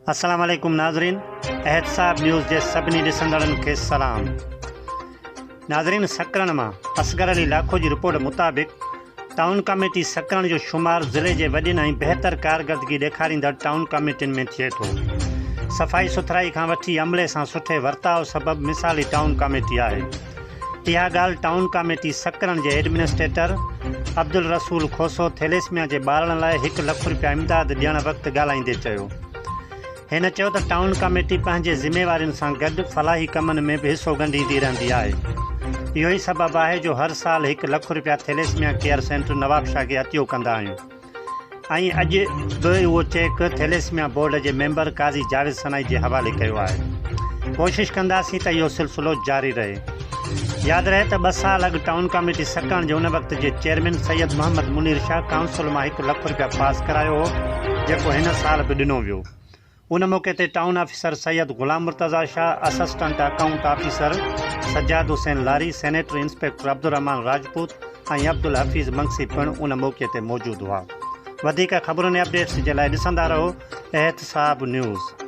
अस्सलाम वालेकुम नाज़रीन, एहतसाब न्यूज़ जे सभिनी ॾिसंदड़नि खे सलाम। नाज़रीन, सकरण मां असगर अली लाखो जी रिपोर्ट मुताबिक़ टाउन कमेटी सकरण जो शुमार ज़िले जे वॾनि ऐं बहितर कारकर्दगी ॾेखारींदड़ टाउन कमेटियुनि में थिए थो। सफ़ाई सुथराई खां वठी अमले सां सुठे वर्ताव सबबि मिसाली टाउन कमेटी आहे। इहा ॻाल्हि टाउन कमेटी सकरण जे एडमिनिस्ट्रेटर अब्दुल रसूल खोसो थैलेसमिया जे ॿारनि लाइ 1 लख रुपया इमदाद ॾियण वक़्तु ॻाल्हाईंदे चयो। हिन चयो त टाउन कमेटी पंहिंजे ज़िम्मेवारियुनि सां गॾु फलाही कमनि में बि हिसो ॻंढींदी रहंदी आहे। इहो ई सबबु आहे जो हर साल 1 लख रुपया थैलेसमिया केयर सेंटर नवाबशाह खे अतियो कंदा आहियूं ऐं अॼु बि उहो चेक थैलेसमिया बोर्ड जे मेंबर काज़ी जावेद सनाई जे हवाले कयो आहे। कोशिशि कंदासीं त इहो सिलसिलो जारी रहे। यादि रहे त 2 साल अॻु टाउन कमेटी सकण जे उन वक़्त जे चेयरमैन सैयद मोहम्मद मुनीर शाह काउंसिल मां 1 लख रुपया पास करायो हो, जेको हिन साल बि ॾिनो वियो। उन मौक़े ते town officer Syed Ghulam Murtaza Shah, assistant account officer Sajjad Hussain Lari, sanitary inspector Abdurrahman Rajput ऐं अब्दुल हफ़ीज़ मंगसी पिणु उन मौक़े ते मौजूदु हुआ। वधीक ख़बरुनि ऐं अपडेट्स जे लाइ ॾिसंदा रहो एहतसाब न्यूज़।